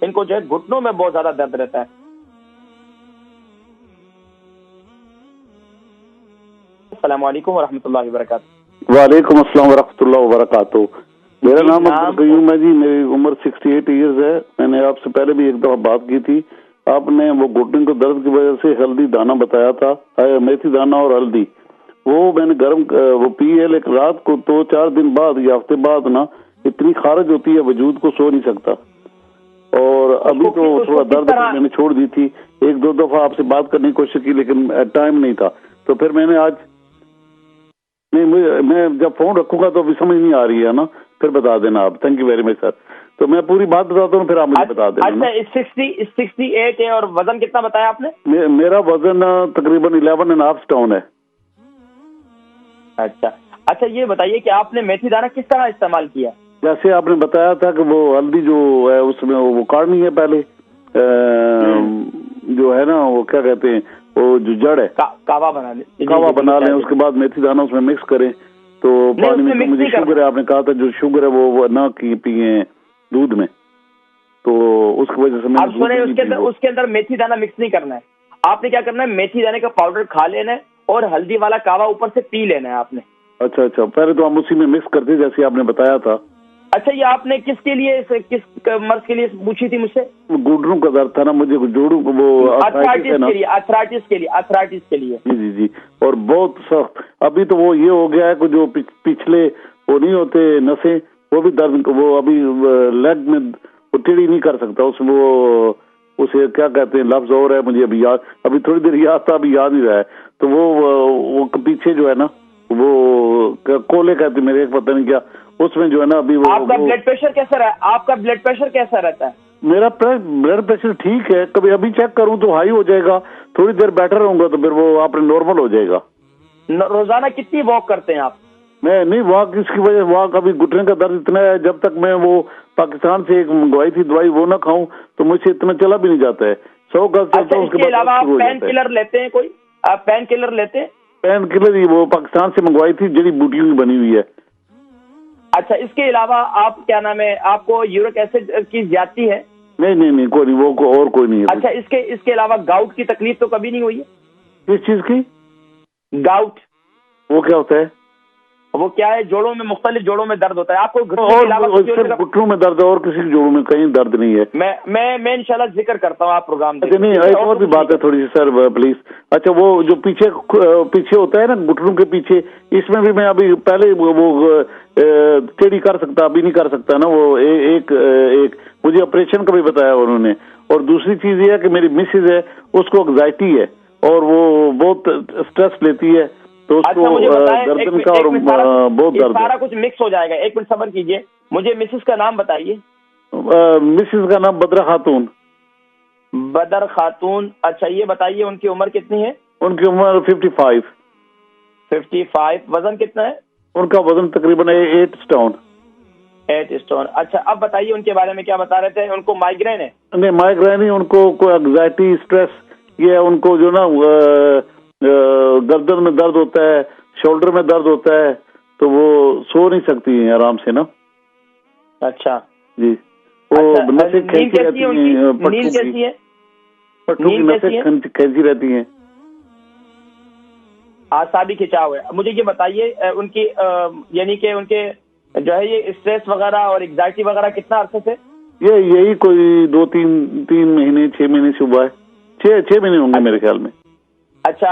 ان کو جو ہے گھٹنوں میں بہت زیادہ درد رہتا ہے. السلام علیکم ورحمۃ اللہ وبرکاتہ. وعلیکم السلام ورحمۃ اللہ وبرکاتہ. میرا نام عبدالقیوم ہے جی. میری عمر 68 ایئرز ہے. میں نے آپ سے پہلے بھی ایک دفعہ بات کی تھی. آپ نے وہ گھٹنے کو درد کی وجہ سے ہلدی دانہ بتایا تھا, میتھی دانہ اور ہلدی. وہ میں نے گرم وہ پی ہے, لیکن رات کو 2-4 دن بعد یا ہفتے بعد نا اتنی خارج ہوتی ہے وجود کو, سو نہیں سکتا. اور ابھی تو تھوڑا درد میں نے چھوڑ دی تھی. 1-2 دفعہ آپ سے بات کرنے کی کوشش کی لیکن ٹائم نہیں تھا. تو پھر میں نے آج نہیں, میں جب فون رکھوں گا تو ابھی سمجھ نہیں آ رہی ہے نا, پھر بتا دینا آپ. تھینک یو ویری مچ سر. تو میں پوری بات بتاتا ہوں پھر آپ مجھے بتا دینا. اچھا 68 ہے اور وزن کتنا بتایا آپ نے؟ میرا وزن تقریباً 11.5 سٹون ہے. اچھا یہ بتائیے کہ آپ نے میتھی دانہ کس طرح استعمال کیا؟ جیسے آپ نے بتایا تھا کہ وہ ہلدی جو ہے اس میں وہ کاٹنی ہے پہلے, جو ہے نا وہ کیا کہتے ہیں وہ جو جڑ ہے کعوہ بنا لیں. اس کے بعد میتھی دانہ اس میں مکس کریں. تو پانی میں مجھے شوگر ہے, آپ نے کہا تھا جو شوگر ہے وہ نہ پیئیں دودھ میں, تو اس کی وجہ سے میں آپ سنیں اس کے اندر میتھی دانہ مکس نہیں کرنا ہے. آپ نے کیا کرنا ہے, میتھی دانے کا پاؤڈر کھا لینا ہے اور ہلدی والا کعوہ اوپر سے پی لینا ہے آپ نے. اچھا پہلے تو ہم اسی میں مکس کرتے جیسے آپ نے بتایا تھا. اچھا یہ آپ نے کس کے لیے, کس مرض کے لیے پوچھی تھی مجھ سے؟ گھٹنوں کا درد تھا نا مجھے, جوڑوں کو وہ ارتھرائٹس کے لیے. جی. اور بہت سخت. ابھی تو وہ یہ ہو گیا ہے کہ جو پچھلے وہ نہیں ہوتے نسیں, وہ بھی درد, وہ ابھی لیگ میں وہ ٹیڑھی نہیں کر سکتا. اس وہ اسے کیا کہتے ہیں لفظ اور ہے مجھے ابھی یاد, ابھی تھوڑی دیر یاد تھا, ابھی یاد نہیں رہا ہے. تو وہ پیچھے جو ہے نا وہ کولے کہتے ہیں میرے, پتہ نہیں کیا اس میں جو ہے نا ابھی وہ. آپ کا بلڈ پریشر کیسا رہا, آپ کا بلڈ پریشر کیسا رہتا ہے؟ میرا بلڈ پریشر ٹھیک ہے. کبھی ابھی چیک کروں تو ہائی ہو جائے گا, تھوڑی دیر بیٹر رہوں گا تو پھر وہ آپ نارمل ہو جائے گا. روزانہ کتنی واک کرتے ہیں آپ؟ میں نہیں واک, اس کی وجہ واک ابھی گھٹنے کا درد اتنا ہے, جب تک میں وہ پاکستان سے ایک منگوائی تھی دوائی وہ نہ کھاؤں تو مجھ سے اتنا چلا بھی نہیں جاتا ہے. 100 گز چلتا ہوں. اس کے علاوہ آپ پین کلر لیتے ہیں کوئی؟ آپ پین کلر لیتے ہیں؟ پین کلر ہی وہ پاکستان سے منگوائی تھی, جڑی بوٹیوں کی بنی ہوئی ہے. اچھا اس کے علاوہ آپ کیا نام ہے, آپ کو یورک ایسڈ کی زیادتی ہے؟ نہیں کوئی نہیں, وہ اور کوئی نہیں ہے. اچھا اس کے علاوہ گاؤٹ کی تکلیف تو کبھی نہیں ہوئی ہے؟ کس چیز کی؟ گاؤٹ. وہ کیا ہوتا ہے؟ وہ کیا ہے, جوڑوں میں, مختلف جوڑوں میں درد ہوتا ہے. آپ کو گھٹنوں میں درد ہے اور کسی جوڑوں میں کہیں درد نہیں ہے. میں انشاءاللہ ذکر کرتا ہوں, آپ پروگرام نہیں ایک اور بھی بات ہے تھوڑی سی سر پلیز. اچھا وہ جو پیچھے ہوتا ہے نا گھٹنوں کے پیچھے, اس میں بھی میں ابھی پہلے وہ ٹیڑھی کر سکتا, ابھی نہیں کر سکتا نا. وہ ایک مجھے آپریشن کا بھی بتایا انہوں نے. اور دوسری چیز یہ ہے کہ میری مسز ہے, اس کو انگزائٹی ہے اور وہ بہت اسٹریس لیتی ہے, تو اس کو گردن کا اور بہت درد. سارا کچھ مکس ہو جائے گا, ایک منٹ صبر کیجئے. مجھے مسز کا نام بتائیے. مسز کا نام بدر خاتون. بدر خاتون. اچھا یہ بتائیے ان کی عمر کتنی ہے؟ ان کی عمر 55. وزن کتنا ہے ان کا؟ وزن تقریباً 8 سٹون. 8 سٹون. اچھا اب بتائیے ان کے بارے میں کیا بتا رہے تھے؟ ان کو مائیگرین ہے؟ نہیں مائیگرین نہیں, ان کو کوئی انگزائٹی اسٹریس یہ ہے. ان کو جو نا گردن میں درد ہوتا ہے, شولڈر میں درد ہوتا ہے, تو وہ سو نہیں سکتی ہیں آرام سے نا. اچھا جی. وہ نسیں کھینچی رہتی ہیں, پٹھوں کی نسیں کھینچی رہتی ہیں, اعصابی کھچاؤ ہے. مجھے یہ بتائیے ان کی یعنی کہ ان کے جو ہے یہ اسٹریس وغیرہ اور ایگزائٹی وغیرہ کتنا عرصے سے؟ یہی کوئی 2-3 مہینے 6 مہینے سے ہوا ہے. 6 مہینے ہوں گے میرے خیال میں. اچھا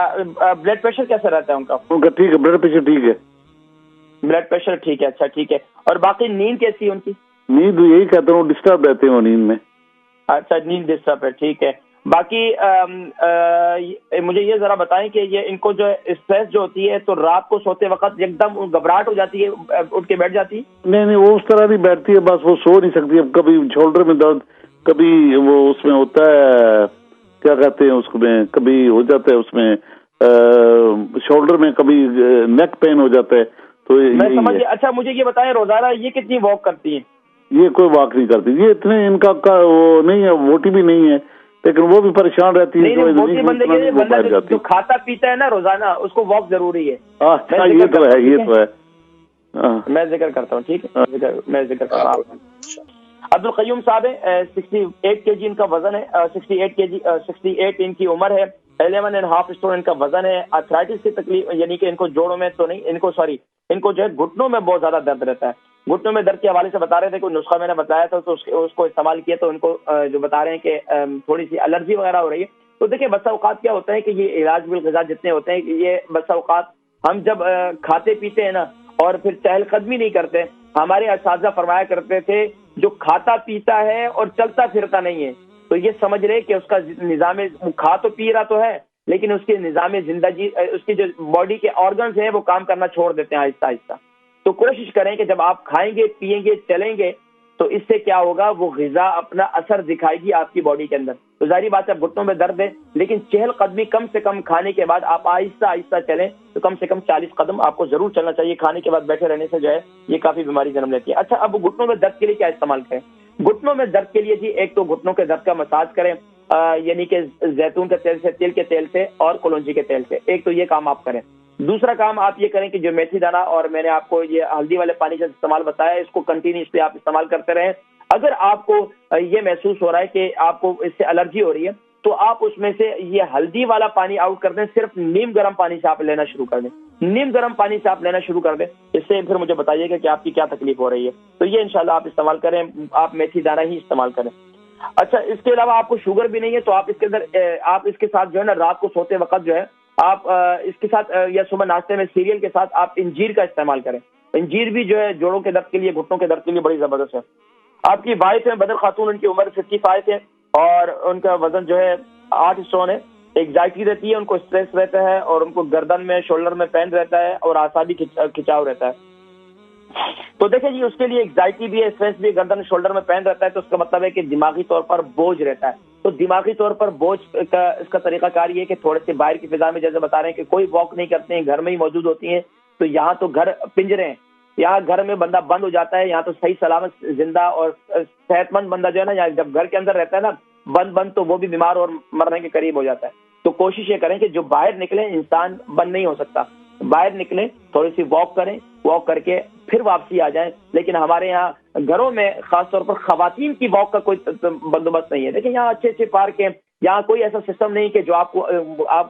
بلڈ پریشر کیسا رہتا ہے ان کا؟ ٹھیک ہے, بلڈ پریشر ٹھیک ہے. بلڈ پریشر ٹھیک ہے. اچھا ٹھیک ہے. اور باقی نیند کیسی ہے ان کی؟ نیند یہی کہتا ہوں ڈسٹرب رہتے ہیں وہ نیند میں. اچھا نیند ڈسٹرب ہے, ٹھیک ہے. باقی مجھے یہ ذرا بتائیں کہ یہ ان کو جو اسٹریس جو ہوتی ہے تو رات کو سوتے وقت ایک دم گھبراہٹ ہو جاتی ہے, اٹھ کے بیٹھ جاتی ہے؟ نہیں وہ اس طرح نہیں بیٹھتی ہے, بس وہ سو نہیں سکتی. کبھی شولڈر میں درد, کبھی وہ اس میں ہوتا ہے کیا کہتے ہیں اس میں, کبھی ہو جاتا ہے اس میں شولڈر میں, کبھی نیک پین ہو جاتا ہے. تو میں سمجھ گیا. اچھا مجھے یہ بتائیں روزانہ یہ کتنی واک کرتی ہیں؟ یہ کوئی واک نہیں کرتی. یہ اتنے ان کا وہ نہیں ہے, موٹی بھی نہیں ہے, لیکن وہ بھی پریشان رہتی ہے. بندہ جو کھاتا پیتا ہے نا روزانہ اس کو واک ضروری ہے. یہ تو ہے. میں ذکر کرتا ہوں, ٹھیک ہے, میں ذکر کرتا ہوں. عبد القیوم صاحب ہے، 68 kg ان کا وزن ہے، 68 ان کی عمر ہے، 11.5 اسٹون ان کا وزن ہے، آرتھرائٹس کی تکلیف یعنی کہ ان کو جوڑوں میں تو نہیں، ان کو جو ہے گھٹنوں میں بہت زیادہ درد رہتا ہے۔ گھٹنوں میں درد کے حوالے سے بتا رہے تھے، کوئی نسخہ میں نے بتایا تھا تو اس کو استعمال کیا تو ان کو جو بتا رہے ہیں کہ تھوڑی سی الرجی وغیرہ ہو رہی ہے۔ تو دیکھیں بسا اوقات کیا ہوتا ہے کہ یہ علاج بالغذا جتنے ہوتے ہیں کہ یہ بسا اوقات ہم جب کھاتے پیتے ہیں نا اور پھر چہل قدمی نہیں کرتے، ہمارے اساتذہ فرمایا کرتے تھے جو کھاتا پیتا ہے اور چلتا پھرتا نہیں ہے تو یہ سمجھ رہے کہ اس کا نظام کھا تو پی رہا تو ہے لیکن اس کے نظام زندگی، اس کی جو باڈی کے آرگنز ہیں وہ کام کرنا چھوڑ دیتے ہیں آہستہ آہستہ۔ تو کوشش کریں کہ جب آپ کھائیں گے پیئیں گے چلیں گے تو اس سے کیا ہوگا، وہ غذا اپنا اثر دکھائے گی آپ کی باڈی کے اندر۔ تو ظاہری بات ہے گھٹنوں میں درد ہے لیکن چہل قدمی کم سے کم کھانے کے بعد آپ آہستہ آہستہ چلیں تو کم سے کم 40 قدم آپ کو ضرور چلنا چاہیے۔ کھانے کے بعد بیٹھے رہنے سے جو ہے یہ کافی بیماری جنم لیتی ہے۔ اچھا، اب گھٹنوں میں درد کے لیے کیا استعمال کریں؟ گھٹنوں میں درد کے لیے جی ایک تو گھٹنوں کے درد کا مساج کریں، یعنی کہ زیتون کے تیل سے، تل کے تیل سے اور کلونجی کے تیل سے، ایک تو یہ کام آپ کریں۔ دوسرا کام آپ یہ کریں کہ جو میتھی دانہ اور میں نے آپ کو یہ ہلدی والے پانی کا استعمال بتایا ہے اس کو کنٹینیوسلی آپ استعمال کرتے رہیں۔ اگر آپ کو یہ محسوس ہو رہا ہے کہ آپ کو اس سے الرجی ہو رہی ہے تو آپ اس میں سے یہ ہلدی والا پانی آؤٹ کر دیں، صرف نیم گرم پانی سے آپ لینا شروع کر دیں، نیم گرم پانی سے آپ لینا شروع کر دیں۔ اس سے پھر مجھے بتائیے گا کہ آپ کی کیا تکلیف ہو رہی ہے، تو یہ انشاءاللہ آپ استعمال کریں، آپ میتھی دانہ ہی استعمال کریں۔ اچھا، اس کے علاوہ آپ کو شوگر بھی نہیں ہے تو آپ اس کے اندر آپ اس کے ساتھ جو ہے نا رات کو سوتے وقت جو ہے آپ اس کے ساتھ یا صبح ناشتے میں سیریل کے ساتھ آپ انجیر کا استعمال کریں۔ انجیر بھی جو ہے جوڑوں کے درد کے لیے، گھٹنوں کے درد کے لیے بڑی زبردست ہے۔ آپ کی وائف ہے بدر خاتون، ان کی عمر 55 ہے اور ان کا وزن جو ہے 8 اسٹون ہے۔ ایگزائٹی رہتی ہے، ان کو اسٹریس رہتا ہے اور ان کو گردن میں شولڈر میں پین رہتا ہے اور اعصابی کھچاؤ رہتا ہے۔ تو دیکھیں جی، اس کے لیے ایگزائٹی بھی ہے، اسٹریس بھی، گردن شولڈر میں پین رہتا ہے تو اس کا مطلب ہے کہ دماغی طور پر بوجھ رہتا ہے۔ تو دماغی طور پر بوجھ کا اس کا طریقہ کار یہ ہے کہ تھوڑے سے باہر کی فضا میں، جیسے بتا رہے ہیں کہ کوئی واک نہیں کرتے ہیں، گھر میں ہی موجود ہوتی ہیں، تو یہاں تو گھر پنجرے ہیں، یہاں گھر میں بندہ بند ہو جاتا ہے، یہاں تو صحیح سلامت زندہ اور صحت مند بندہ جو ہے نا، یہاں جب گھر کے اندر رہتا ہے نا بند تو وہ بھی بیمار اور مرنے کے قریب ہو جاتا ہے۔ تو کوشش یہ کریں کہ جو باہر نکلیں، انسان بند نہیں ہو سکتا، باہر نکلیں، تھوڑی سی واک کریں، واک کر کے پھر واپسی آ جائیں۔ لیکن ہمارے یہاں گھروں میں خاص طور پر خواتین کی واک کا کوئی بندوبست نہیں ہے۔ دیکھیں یہاں اچھے اچھے پارک ہیں، یہاں کوئی ایسا سسٹم نہیں کہ جو آپ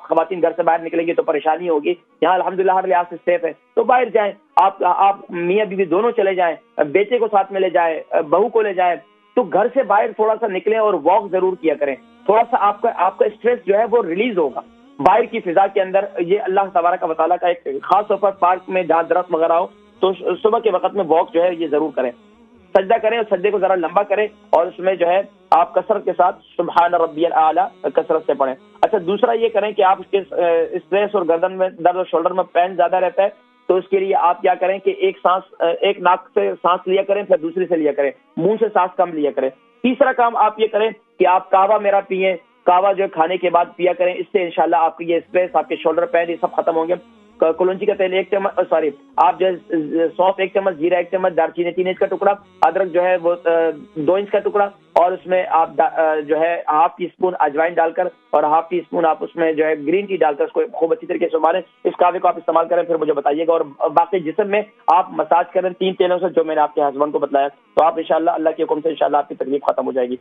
خواتین گھر سے باہر نکلیں گی تو پریشانی ہوگی، یہاں الحمدللہ ہر لحاظ سے سیف ہے، تو باہر جائیں، آپ میاں بیوی دونوں چلے جائیں، بیٹے کو ساتھ میں لے جائیں، بہو کو لے جائیں، تو گھر سے باہر تھوڑا سا نکلیں اور واک ضرور کیا کریں، تھوڑا سا آپ کا اسٹریس جو ہے وہ ریلیز ہوگا باہر کی فضا کے اندر۔ یہ اللہ تبارک و تعالیٰ کا ایک خاص طور پر پارک میں جہاں درخت وغیرہ ہو تو صبح کے وقت میں واک جو ہے یہ ضرور کریں، سجدہ کریں اور سجدے کو ذرا لمبا کریں اور اس میں جو ہے آپ کثرت کے ساتھ سبحان ربی الاعلی کثرت سے پڑھیں۔ اچھا، دوسرا یہ کریں کہ آپ اس کے اسٹریس اور گردن میں درد اور شولڈر میں پین زیادہ رہتا ہے تو اس کے لیے آپ کیا کریں کہ ایک ناک سے سانس لیا کریں، پھر دوسری سے لیا کریں، منہ سے سانس کم لیا کریں۔ تیسرا کام آپ یہ کریں کہ آپ قہوہ میرا پئیں، قہوہ جو ہے کھانے کے بعد پیا کریں، اس سے انشاءاللہ آپ کی یہ اسٹریس، آپ کے شولڈر پین یہ سب ختم ہوں گے۔ کلونجی کا تیل 1 چمچ، آپ جو ہے سونف 1 چمچ، زیرہ 1 چمچ، دارچینی 3 انچ کا ٹکڑا، ادرک جو ہے وہ 2 انچ کا ٹکڑا، اور اس میں آپ جو ہے ½ ٹی اسپون اجوائن ڈال کر اور ½ ٹی اسپون آپ اس میں جو ہے گرین ٹی ڈال کر اس کو خوب اچھی طریقے سے ابالیں۔ اس قہوے کو آپ استعمال کریں، پھر مجھے بتائیے گا، اور باقی جسم میں آپ مساج کریں 3 تیلوں سے جو میں نے آپ کے ہسبینڈ کو بتلایا، تو آپ انشاءاللہ اللہ کے حکم سے انشاءاللہ آپ کی تکلیف ختم ہو جائے گی۔